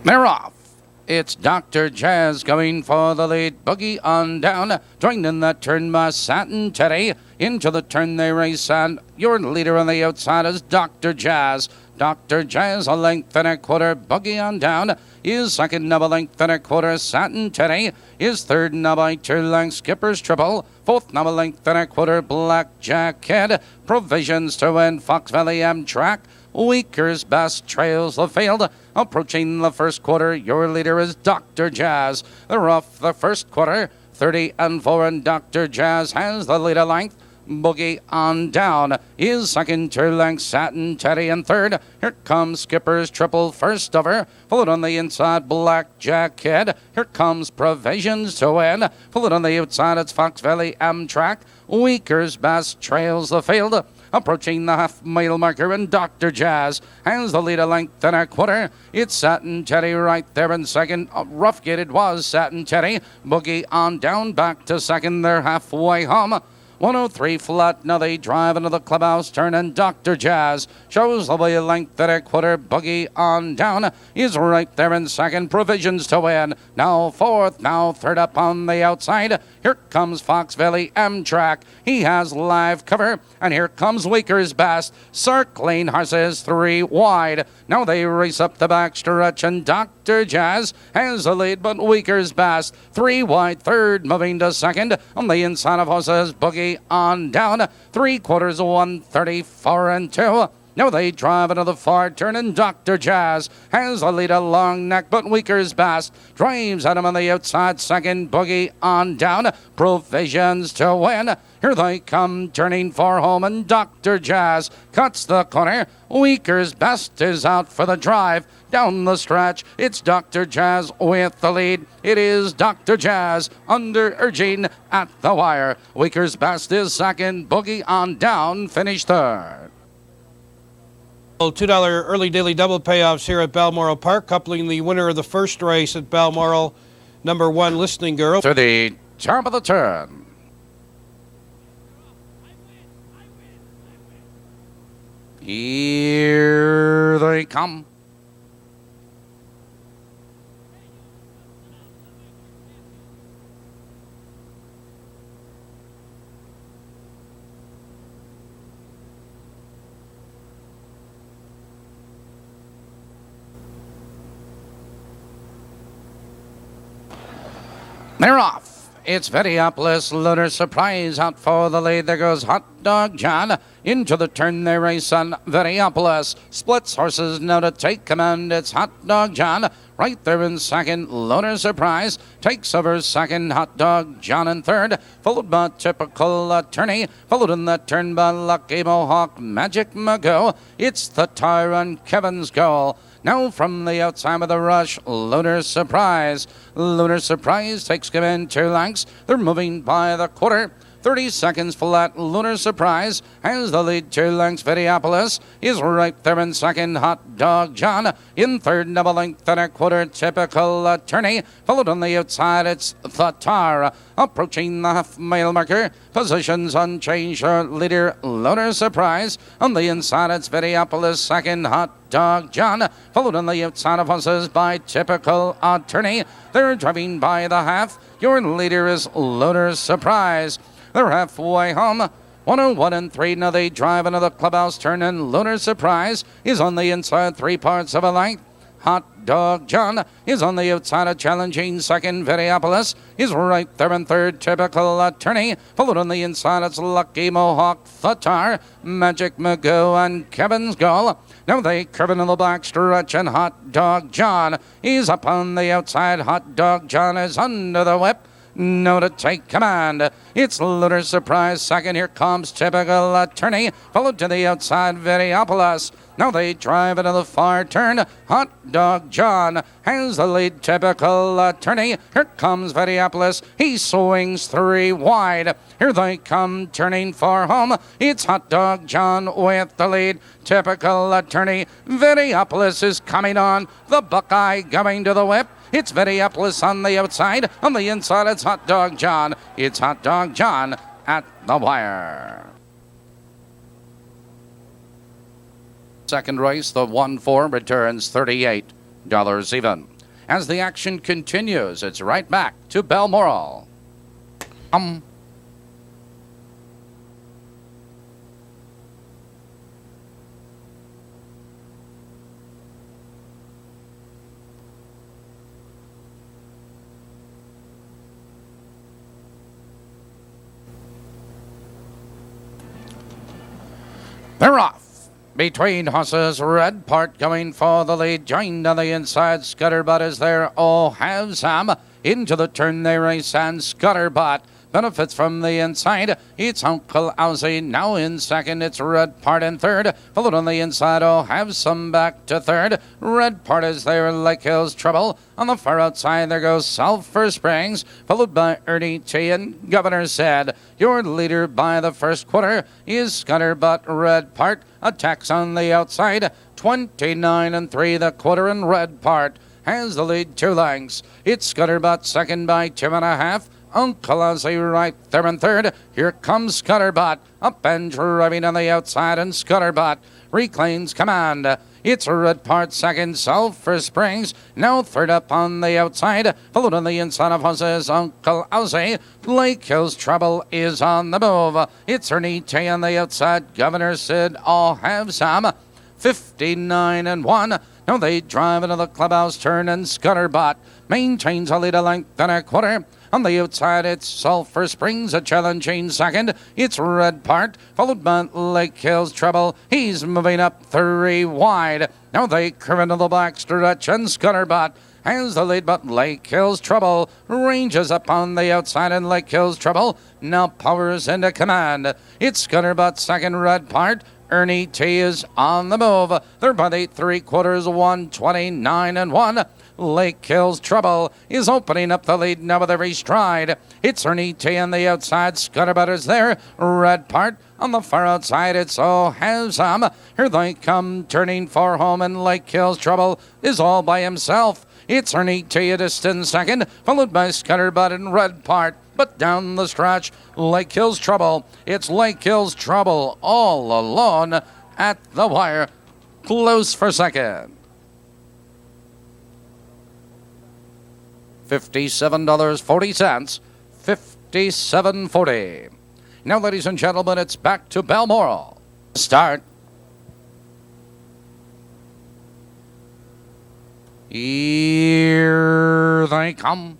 They're off. It's Dr. Jazz going for the lead. Boogie on down. Joined in that turn by Satin Teddy. Into the turn they race, and your leader on the outside is Dr. Jazz. Dr. Jazz, a length and a quarter. Boogie on down is second, now a length and a quarter. Satin Teddy is third, now by 2 lengths. Skipper's Triple. Fourth, now a length and a quarter. Black Jacket. Provisions to win. Fox Valley Amtrak. Weaker's Best trails the field. Approaching the first quarter, your leader is Dr. Jazz. They're off the first quarter, 30-4, and Dr. Jazz has the lead a length. Boogie on down is second, 2 lengths. Satin Teddy in third. Here comes Skipper's Triple first over. Followed on the inside, Black Jacket. Here comes Provisions to win. Followed on the outside, it's Fox Valley Amtrak. Weaker's Best trails the field. Approaching the half-mile marker, and Dr. Jazz has the lead a length and a quarter. It's Satin Teddy right there in second. Rough-gated was Satin Teddy. Boogie on down, back to second. They're halfway home. 103 flat, now they drive into the clubhouse turn, and Dr. Jazz shows the way a length and a quarter. Boogie on down is right there in second. Provisions to win. Now fourth, now third up on the outside. Here comes Fox Valley Amtrak. He has live cover, and here comes Weaker's Best. Circling horses 3 wide. Now they race up the back stretch, and Dr. Jazz has the lead, but Weaker's Best 3 wide. Third moving to second. On the inside of horses, Boogie on down. 3/4, 134 2. Now they drive into the far turn, and Dr. Jazz has a lead, a long neck, but Weaker's Best drives at him on the outside. Second, Boogie on down. Provisions to win. Here they come, turning for home, and Dr. Jazz cuts the corner. Weaker's Best is out for the drive. Down the stretch, it's Dr. Jazz with the lead. It is Dr. Jazz under urging at the wire. Weaker's Best is second. Boogie on down, finished third. $2 early daily double payoffs here at Balmoral Park, coupling the winner of the first race at Balmoral, number 1 Listening Girl, to the top of the turn. Here they come. They're off. It's Videopolis, Lunar Surprise out for the lead. There goes Hot Dog John. Into the turn they race on Videopolis. Splits horses now to take command. It's Hot Dog John. Right there in second, Lunar Surprise. Takes over second, Hot Dog John in third. Followed by Typical Attorney. Followed in that turn by Lucky Mohawk, Magic Mago. It's the Tyrant Kevin's goal. Now from the outside of the rush, Lunar Surprise. Lunar Surprise takes command 2 lengths. They're moving by the quarter. 30 seconds flat. Lunar Surprise has the lead 2 lengths. Videopolis is right there in second. Hot Dog John in third. Double length and a quarter. Typical Attorney. Followed on the outside, it's the Tar. Approaching the half-mile marker. Positions unchanged. Leader Lunar Surprise. On the inside, it's Videopolis. Second, Hot Dog John. Followed on the outside of horses by Typical Attorney. They're driving by the half. Your leader is Lunar Surprise. They're halfway home. 101 3. Now they drive into the clubhouse turn, and Lunar Surprise is on the inside 3/4 of a length. Hot Dog John is on the outside of challenging second. Videopolis is right there in third. Typical Attorney. Followed on the inside, it's Lucky Mohawk, Thatar, Magic Magoo, and Kevin's Goal. Now they curve into the back stretch, and Hot Dog John is up on the outside. Hot Dog John is under the whip. Now to take command, it's Lunar Surprise second. Here comes Typical Attorney, followed to the outside, Videopolis. Now they drive into the far turn. Hot Dog John has the lead. Typical Attorney. Here comes Videopolis. He swings 3 wide. Here they come, turning for home. It's Hot Dog John with the lead. Typical Attorney. Videopolis is coming on. The Buckeye going to the whip. It's Videopolis on the outside. On the inside, it's Hot Dog John. It's Hot Dog John at the wire. Second race, the 1-4 returns $38 even. As the action continues, it's right back to Balmoral. They're off. Between horses, Red Part going for the lead. Joined on the inside, Scutterbutt is there. Oh, have some. Into the turn they race, and Scutterbutt benefits from the inside. It's Uncle Owsey now in second. It's Red Part in third. Followed on the inside, oh, have some back to third. Red Part is there, Lake Hills Trouble. On the far outside, there goes Sulphur Springs, followed by Ernie T. And Governor said, your leader by the first quarter is Scutterbutt. Red Part attacks on the outside. 29-3 the quarter, and Red Part has the lead 2 lengths. It's Scutterbutt second by 2.5. Uncle Ozzy right there in third. Here comes Scutterbutt up and driving on the outside, and Scutterbutt reclaims command. It's Red Part second, Sulphur Springs now third up on the outside, followed on the inside of horses Uncle Ozzy. Lake Hills Trouble is on the move. It's Ernie T on the outside. Governor Sid, I'll have some. 59-1. Now they drive into the clubhouse turn, and Scutterbutt maintains a lead a length and a quarter. On the outside, it's Sulphur Springs, a challenging second. It's Red Part, followed by Lake Hills Trouble. He's moving up 3 wide. Now they curve into the back stretch, and Scutterbutt has the lead, but Lake Hills Trouble ranges up on the outside, and Lake Hills Trouble now powers into command. It's Scutterbutt second, Red Part. Ernie T is on the move. They're by the 3/4, 129-1. Lake Hills Trouble is opening up the lead now with every stride. It's Ernie T on the outside. Scutterbutt is there. Red Part on the far outside. It's Oh Have Some. Here they come turning for home, and Lake Hills Trouble is all by himself. It's Ernie T a distant second, followed by Scutterbutt and Red Part. But down the stretch, Lake Hills Trouble. It's Lake Hills Trouble all alone at the wire. Close for second. $57.40. $57.40. Now, ladies and gentlemen, it's back to Balmoral. Start. Here they come.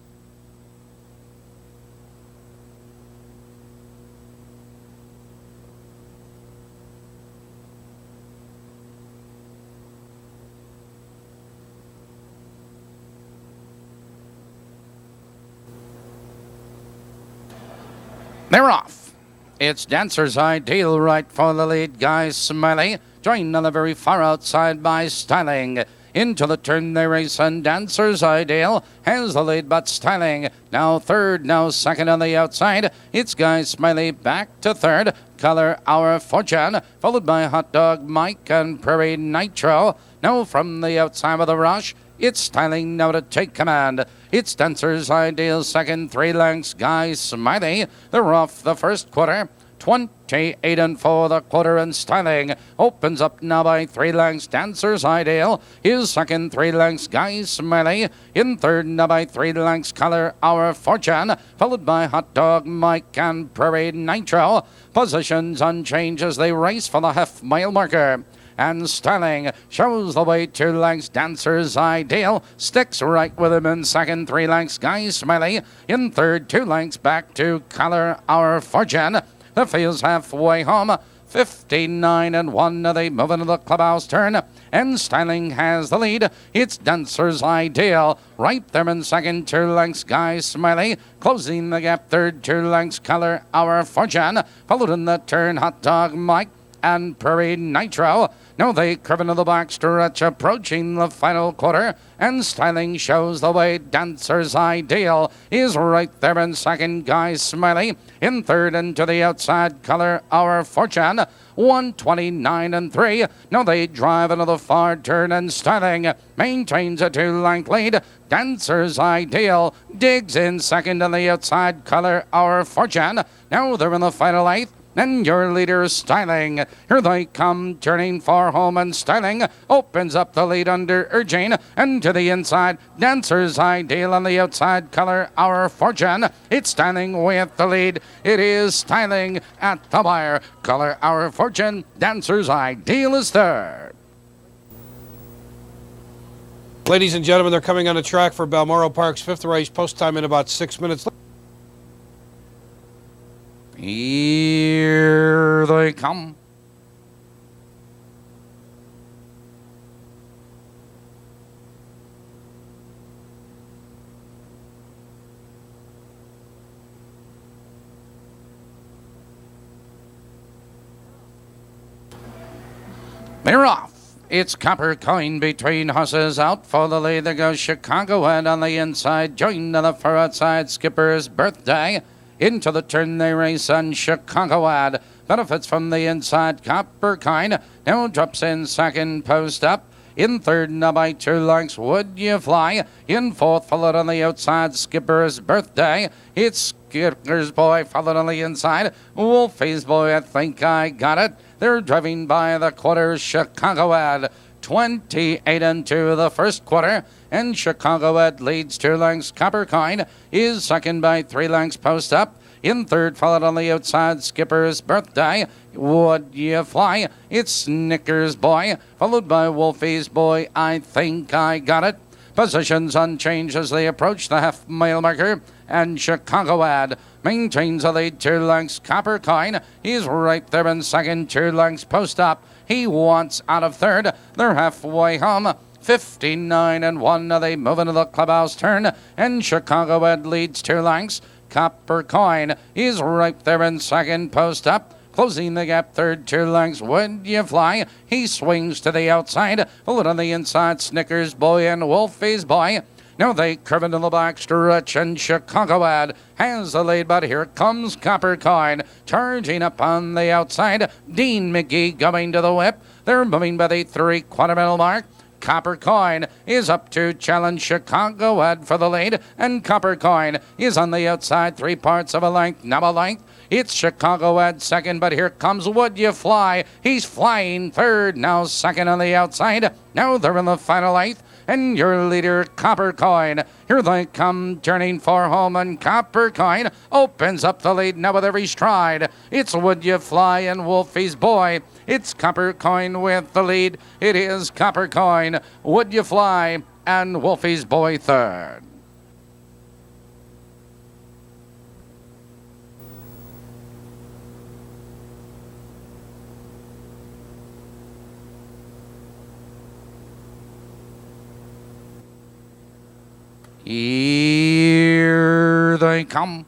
They're off. It's Dancer's Ideal right for the lead. Guy Smiley joined on the very far outside by Styling. Into the turn they race, and Dancer's Ideal has the lead, but Styling now third, now second on the outside. It's Guy Smiley back to third. Color Our Fortune, followed by Hot Dog Mike and Prairie Nitro. Now from the outside of the rush, it's Styling now to take command. It's Dancer's Ideal second, 3 lengths. Guy Smiley, they're off the first quarter. 28-4 the quarter, and Styling opens up now by 3 lengths. Dancer's Ideal is second, 3 lengths. Guy Smiley in third now by 3 lengths. Color Our Fortune, followed by Hot Dog Mike and Prairie Nitro. Positions unchanged as they race for the half-mile marker. And Styling shows the way 2 lengths. Dancer's Ideal sticks right with him in second, 3 lengths. Guy Smiley in third, 2 lengths back to Color Our Fortune. The field's halfway home. 59-1. They move into the clubhouse turn, and Styling has the lead. It's Dancer's Ideal right there in second, 2 lengths. Guy Smiley closing the gap third, 2 lengths. Color Our Fortune, followed in the turn Hot Dog Mike and Prairie Nitro. Now they curve into the back stretch, approaching the final quarter, and Styling shows the way. Dancer's Ideal is right there in second. Guy Smiley in third, and to the outside, Color Our Fortune. 129-3. Now they drive into the far turn, and Styling maintains a 2-length lead. Dancer's Ideal digs in second on the outside. Color Our Fortune. Now they're in the final 8th. and your leader styling. Here they come, turning for home, and styling opens up the lead under urging, and to the inside, Dancer's Ideal on the outside, Color Our Fortune. It's styling with the lead. It is styling at the wire. Color Our Fortune, Dancer's Ideal is third. Ladies and gentlemen, they're coming on the track for Balmoral Park's fifth race. Post time in about 6 minutes. Here they come. They're off. It's Copper Coin between horses. Out for the lead. There goes Chicago Head on the inside. Joined on the far outside, Skipper's Birthday. Into the turn they race on Chicago Ad. Benefits from the inside, Copper Coin. Now drops in second, post up. In third, now by 2 lengths, Would You Fly? In fourth, followed on the outside, Skipper's Birthday. It's Skipper's Boy, followed on the inside. Wolfie's Boy, I Think I Got It. They're driving by the quarter, Chicago Ad. 28 into the first quarter, and Chicago Ed leads 2 lengths. Copper Coin is second by 3 lengths, post up. In third, followed on the outside, Skipper's Birthday. Would You Fly? It's Snickers Boy, followed by Wolfie's Boy, I Think I Got It. Positions unchanged as they approach the half-mile marker, and Chicago Ad maintains a lead 2 lengths. Copper Coin, he's right there in second, 2 lengths, post up. He wants out of third. They're halfway home. 59 and 1. Now they move into the clubhouse turn, and Chicago Ed leads 2 lengths. Copper Coin is right there in second, post up. Closing the gap, third, 2 lengths. Would You Fly? He swings to the outside. Followed on the inside, Snickers Boy and Wolfie's Boy. Now they curve into the back stretch, and Chicago Ad has the lead, but here comes Copper Coin charging up on the outside. Dean McGee going to the whip. They're moving by the 3/4 mile mark. Copper Coin is up to challenge Chicago Ad for the lead, and Copper Coin is on the outside, 3/4 of a length, now a length. It's Chicago Ad second, but here comes Would You Fly? He's flying third, now second on the outside. Now they're in the final 8th, and your leader, Copper Coin. Here they come, turning for home, and Copper Coin opens up the lead now with every stride. It's Would You Fly and Wolfie's Boy. It's Copper Coin with the lead. It is Copper Coin, Would You Fly, and Wolfie's Boy third. Here they come.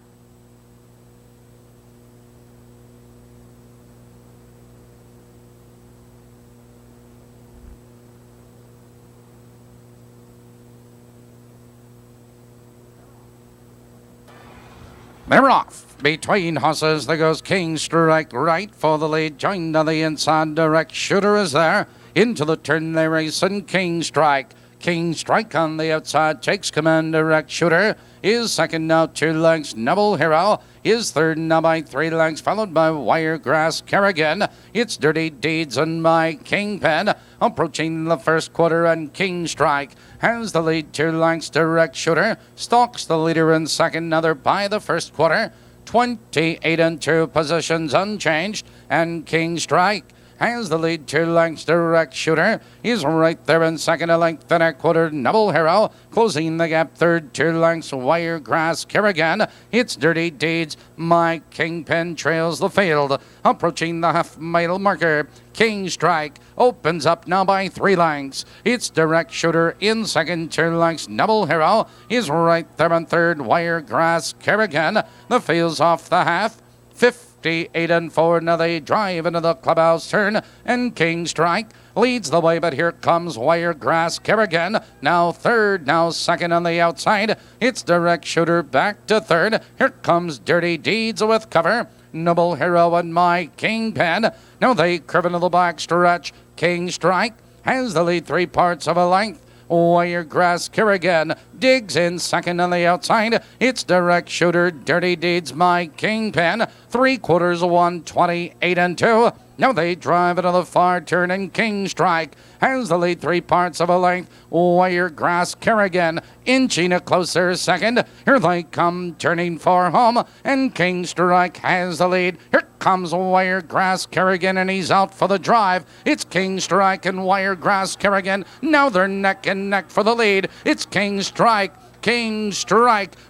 They're off. Between horses, there goes King Strike right for the lead. Joined on the inside, Direct Shooter is there. Into the turn they race, and King Strike. King Strike on the outside takes command. Direct Shooter is second now, 2 lengths. Noble Hero is third now by 3 lengths, followed by Wiregrass Kerrigan. It's Dirty Deeds and My Kingpin approaching the first quarter, and King Strike has the lead, 2 lengths. Direct Shooter stalks the leader in second, another by the first quarter. 28 and 2, positions unchanged, and King Strike has the lead, 2 lengths. Direct Shooter is right there in second, a length and a quarter. Noble Hero closing the gap, third, 2 lengths. Wiregrass Kerrigan. It's Dirty Deeds. My Kingpin trails the field, approaching the half-mile marker. King Strike opens up now by 3 lengths. It's Direct Shooter in second, 2 lengths. Noble Hero is right there in third. Wiregrass Kerrigan. The field's off the half. 58 and 4. Now they drive into the clubhouse turn, and King Strike leads the way, but here comes Wiregrass Kerrigan. Now third, now second on the outside. It's Direct Shooter back to third. Here comes Dirty Deeds with cover. Noble Hero and My Kingpin. Now they curve into the back stretch. King Strike has the lead, 3/4 of a length. Wiregrass Kerrigan digs in second on the outside. It's Direct Shooter, Dirty Deeds, My Kingpin. 3/4, 128 and 2. Now they drive into the far turn, and King Strike has the lead 3 parts of a length. Wiregrass Kerrigan inching a closer second. Here they come turning for home, and King Strike has the lead. Here comes Wiregrass Kerrigan, and he's out for the drive. It's King Strike and Wiregrass Kerrigan. Now they're neck and neck for the lead. It's King Strike,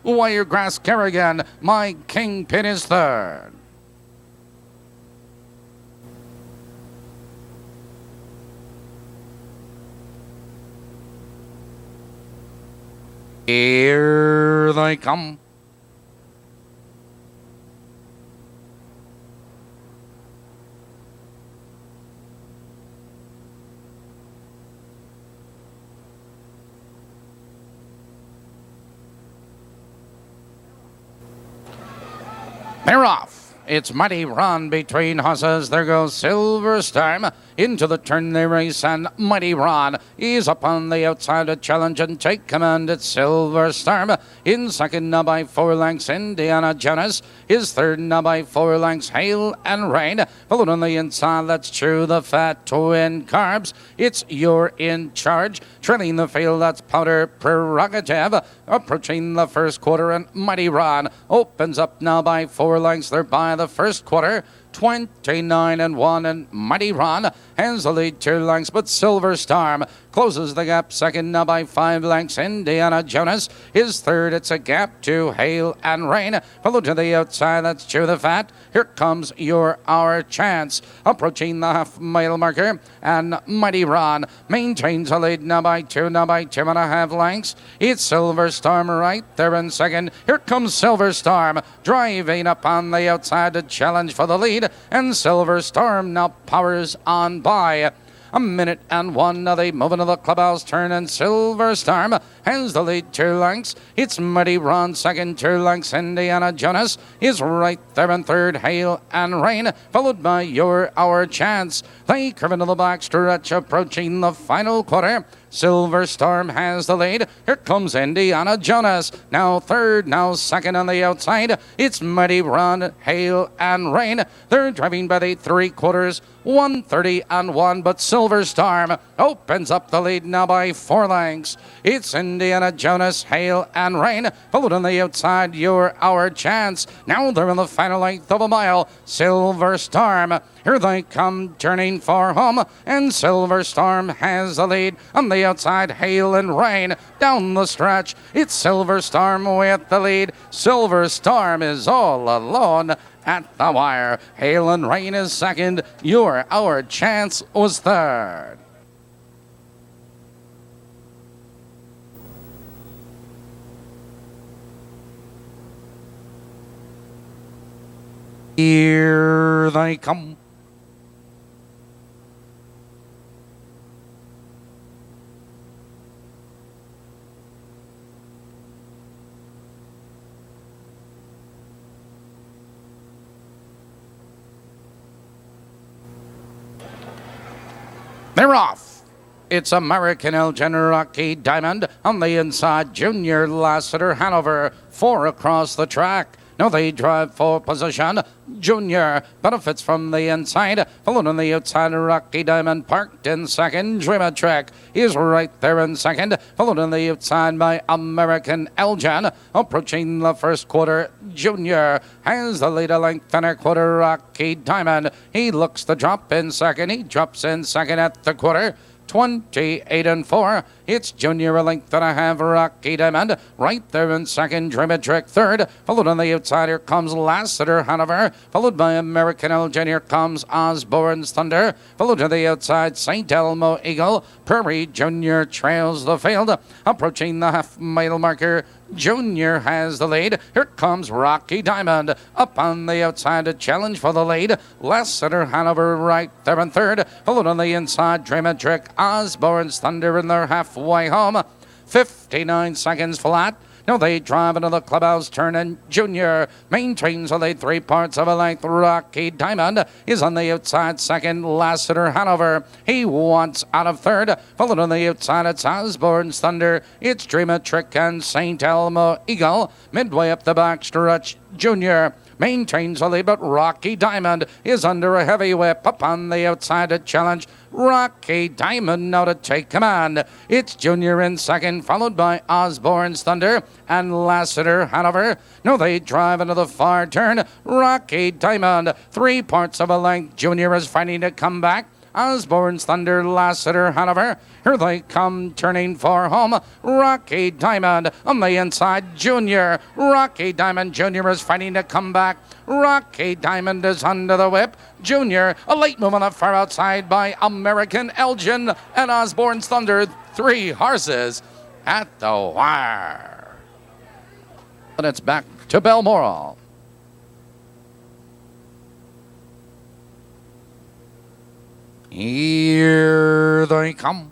Wiregrass Kerrigan. My Kingpin is third. Here they come. They're off. It's mighty run between horses. There goes Silver Storm. Into the turn they race, and Mighty Ron is up on the outside to challenge and take command. It's Silver Storm. In second now by 4 lengths, Indiana Jonas. Is third now by 4 lengths, Hail and Rain. Followed on the inside, that's True the Fat Twin Carbs. It's You're in Charge. Trailing the field, that's Powder Prerogative. Approaching the first quarter, and Mighty Ron opens up now by 4 lengths. They're by the first quarter. 29 and 1, and Mighty Ron has the lead 2 lengths, but Silver Storm closes the gap second now by 5 lengths. Indiana Jonas is third. It's a gap to Hail and Rain. Followed to the outside, that's Chew the Fat. Here comes Your Our Chance. Approaching the half-mile marker, and Mighty Ron maintains a lead now by 2.5 lengths. It's Silver Storm right there in second. Here comes Silver Storm driving up on the outside to challenge for the lead, and Silver Storm now powers on by. 1:01 now they move into the clubhouse turn, and Silver Storm has the lead 2 lengths. It's Mighty Ron second, 2 lengths. Indiana Jonas is right there in third. Hail and Rain followed by Your Our Chance. They curve into the back stretch approaching the final quarter. Silver Storm has the lead. Here comes Indiana Jonas. Now third, now second on the outside. It's Mighty Ron, Hail and Rain. They're driving by the 3/4, 130 and 1, but Silver Storm opens up the lead now by 4 lengths. It's Indiana Jonas, Hail and Rain. Followed on the outside, Your Our Chance. Now they're in the final length of a mile. Silver Storm. Here they come turning for home, and Silver Storm has the lead. On the outside, Hail and Rain down the stretch. It's Silver Storm with the lead. Silver Storm is all alone at the wire. Hail and Rain is second. Your Our Chance was third. Here they come. They're off. It's American Elgin, Rocky Diamond. On the inside, Junior Lassiter, Hanover. 4 across the track. Now they drive for position. Junior benefits from the inside. Followed on the outside, Rocky Diamond parked in second. Dreamer Trek is right there in second. Followed on the outside by American Elgin. Approaching the first quarter, Junior has the lead a length and a quarter. Rocky Diamond, he looks to drop in second. He drops in second at the quarter. 28 and 4. It's Junior a length and a half. Rocky Diamond right there in second. Dreamer Trick third. Followed on the outside, here comes Lassiter Hanover. Followed by American Elgin. Here comes Osborne's Thunder. Followed to the outside, St. Elmo Eagle. Prairie Junior trails the field. Approaching the half-mile marker, Junior has the lead. Here comes Rocky Diamond up on the outside to challenge for the lead. Lassiter Hanover right there in third. Followed on the inside, Dreamer Trick, Osborne's Thunder in their halfway home. 59 seconds flat Now they drive into the clubhouse turn, and Junior maintains a lead 3 parts of a length. Rocky Diamond is on the outside second. Lassiter Hanover, he wants out of third. Followed on the outside, it's Osborne's Thunder. It's Dream a Trick and St. Elmo Eagle. Midway up the back stretch, Junior maintains a lead, but Rocky Diamond is under a heavy whip. Up on the outside to challenge Rocky Diamond now to take command. It's Junior in second, followed by Osborne's Thunder and Lassiter Hanover. No, they drive into the far turn. Rocky Diamond, 3 parts of a length. Junior is fighting to come back. Osborne's Thunder, Lassiter Hanover. Here they come, turning for home. Rocky Diamond on the inside. Junior. Rocky Diamond Junior is fighting to come back. Rocky Diamond is under the whip. Junior, a late move on the far outside by American Elgin and Osborne's Thunder. 3 horses at the wire. And it's back to Balmoral. Here they come.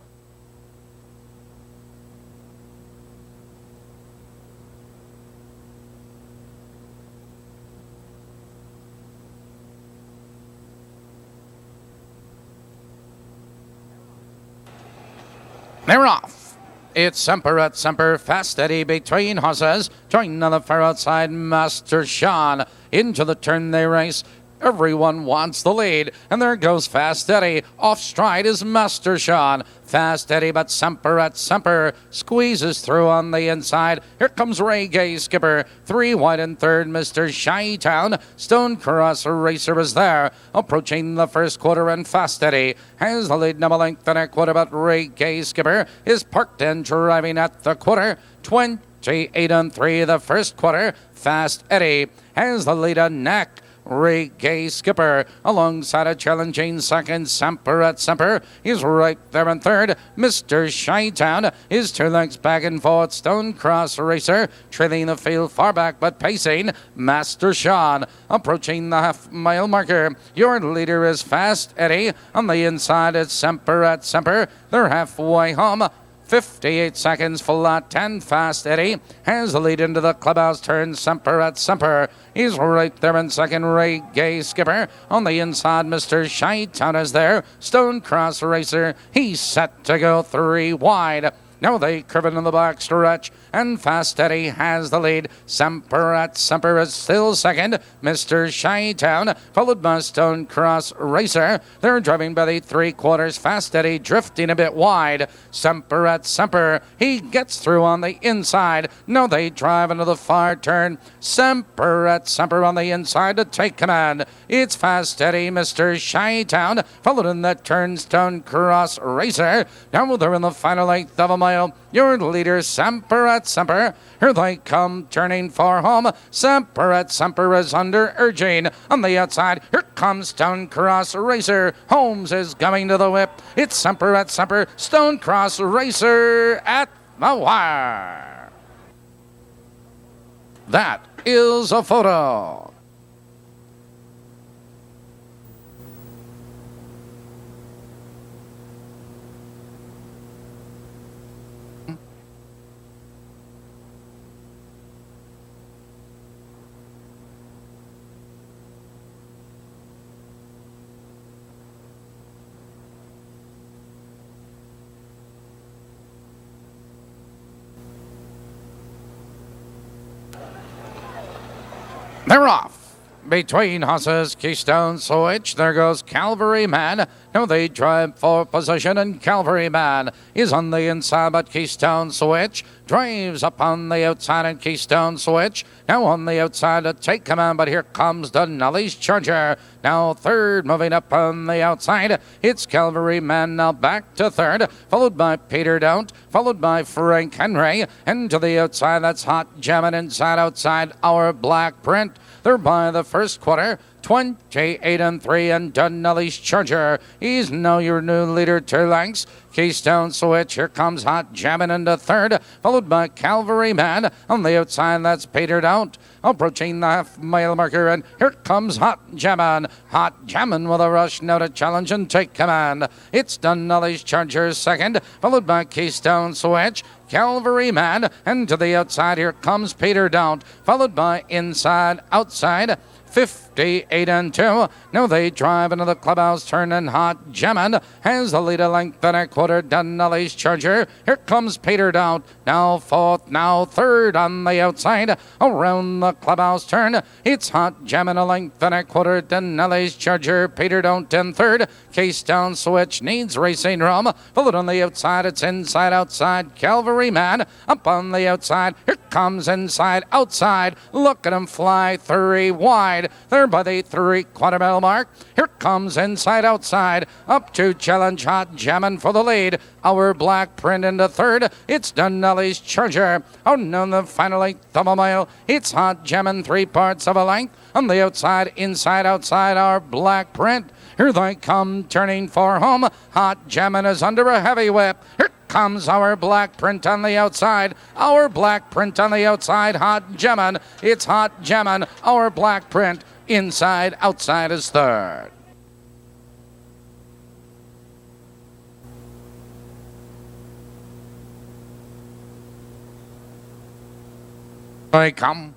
They're off. It's Semper at Semper, fast steady between horses. Join on the far outside, Master Sean. Into the turn they race. Everyone wants the lead, and there goes Fast Steady. Off stride is Master Sean. Fast Steady, but Semper at Semper squeezes through on the inside. Here comes Ray Gay Skipper. 3 wide and third, Mr. Shytown. Stone Cross Racer is there. Approaching the first quarter, and Fast Steady has the lead number length and a quarter, but Ray Gay Skipper is parked and driving at the quarter. 28 and 3 the first quarter. Fast Eddie has the lead a neck. Ray Gay Skipper alongside a challenging second. Semper at Semper is right there in third. Mr. Shytown is 2 lengths back and forth. Stone Cross Racer trailing the field far back but pacing. Master Sean approaching the half-mile marker. Your leader is Fast Eddie. On the inside it's Semper at Semper. They're halfway home. 58 seconds flat 10. Fast Eddie has the lead into the clubhouse turn. Semper at Semper. He's right there in second. Ray Gay Skipper on the inside. Mr. Shytown is there. Stone Cross Racer. He's set to go 3 wide. Now they curve into the back stretch, and Fast Eddie has the lead. Semper at Semper is still second. Mr. Shytown, followed by Stone Cross Racer. They're driving by the 3/4. Fast Eddie drifting a bit wide. Semper at Semper, he gets through on the inside. Now they drive into the far turn. Semper at Semper on the inside to take command. It's Fast Eddie, Mr. Shytown, followed in that turn, Stone Cross Racer. Now they're in the final length of a mile. Your leader, Semper at Semper. Here they come, turning for home. Semper at Semper is under urging. On the outside, here comes Stone Cross Racer. Holmes is coming to the whip. It's Semper at Semper. Stone Cross Racer at the wire. That is a photo. They're off. Between horses, Keystone Switch. There goes Calvary Man. Now they drive for position, and Calvary Man is on the inside, but Keystone Switch drives up on the outside, and Keystone Switch now on the outside to take command, but here comes Denali's Charger. Now third, moving up on the outside. It's Calvary Man now back to third, followed by Peter Don't, followed by Frank Henry, and to the outside, that's Hot Jammin' inside outside our Black Print. They're by the first quarter. 28 and 3, and Denali's Charger. He's now your new leader, 2 lengths. Keystone Switch. Here comes Hot Jammin' into third, followed by Calvary Man. On the outside, that's petered out. Approaching the half-mile marker, and here comes Hot Jammin'. Hot Jammin' with a rush now to challenge and take command. It's Dunolly's Charger second, followed by Keystone Switch. Calvary Man, and to the outside here comes Peter Doubt, followed by Inside Outside. 58 and 2. Now they drive into the clubhouse turn, and Hot Jammin' has the lead a length and a quarter. Dunolly's Charger. Here comes Peter Doubt. Now fourth, now third on the outside. Around the clubhouse turn, it's Hot Jammin' a length and a quarter. Dunolly's Charger. Peter Doubt in third. Keystone Switch needs racing room. Followed on the outside, it's Inside Outside. Calvary Man up on the outside. Here comes Inside Outside. Look at him fly 3 wide. There by the 3/4 mile mark. Here comes Inside Outside. Up to challenge Hot Jammin' for the lead. Our black print into third. It's Dunolly's Charger. On the final 1/8 of a mile. It's Hot Jammin' 3 parts of a length. On the outside, Inside Outside, our black print. Here they come turning for home. Hot Jammin' is under a heavy whip. Here comes our black print on the outside. Our black print on the outside. Hot Jammin'. It's Hot Jammin'. Our black print. Inside Outside is third. They come.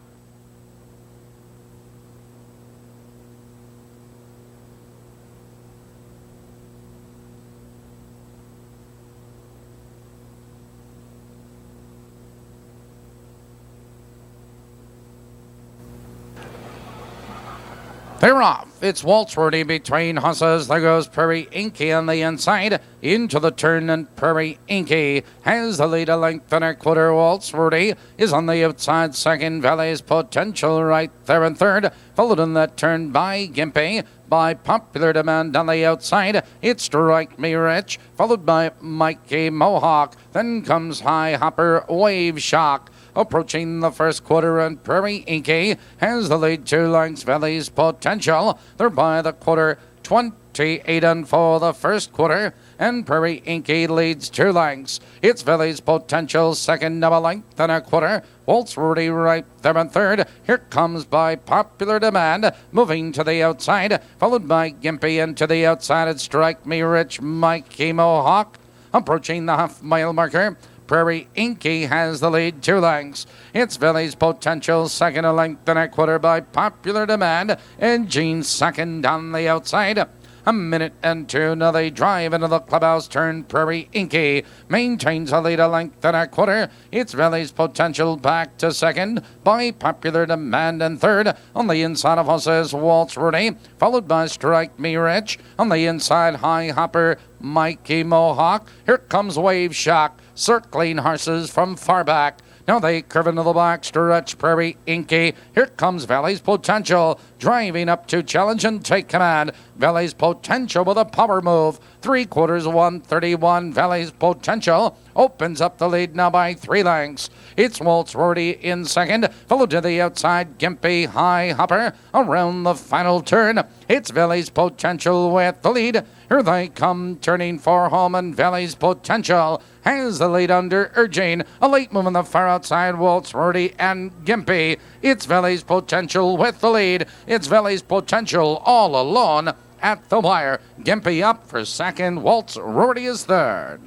They're off. It's Waltz Rudy between horses. There goes Prairie Inky on the inside. Into the turn, and Prairie Inky has the lead a length and a quarter. Waltz Rudy is on the outside second. Valley's Potential right there in third. Followed in that turn by Gimpy. By Popular Demand on the outside, it's Strike Me Rich. Followed by Mikey Mohawk. Then comes High Hopper Wave Shock. Approaching the first quarter, and Prairie Inky has the lead 2 lengths. Valley's Potential. They're by the quarter. 28 and 4 the first quarter, and Prairie Inky leads 2 lengths. It's Valley's Potential second of a length and a quarter. Waltz Rudy right there in third. Here comes by Popular Demand, moving to the outside, followed by Gimpy, and to the outside it's Strike Me Rich, Mikey Mohawk. Approaching the half-mile marker, Prairie Inky has the lead 2 lengths. It's Valley's Potential second a length and a quarter by Popular Demand, and Gene second on the outside. A minute and 2 now they drive into the clubhouse turn. Prairie Inky maintains a lead a length and a quarter. It's Valley's Potential back to second by Popular Demand in third. On the inside of horses, Waltz Rudy, followed by Strike Me Rich. On the inside, High Hopper, Mikey Mohawk. Here comes Wave Shock, circling horses from far back. Now they curve into the back stretch. Prairie Inky. Here comes Valley's Potential, driving up to challenge and take command. Valley's Potential with a power move. 3/4, 131. Valley's Potential opens up the lead now by 3 lengths. It's Waltz Rudy in second, followed to the outside Gimpy, High Hopper. Around the final turn, it's Valley's Potential with the lead. Here they come turning for home, and Valley's Potential has the lead under urging. A late move on the far outside, Waltz Rudy and Gimpy. It's Valley's Potential with the lead. It's Valley's Potential all alone at the wire. Gimpy up for second. Waltz Rudy is third.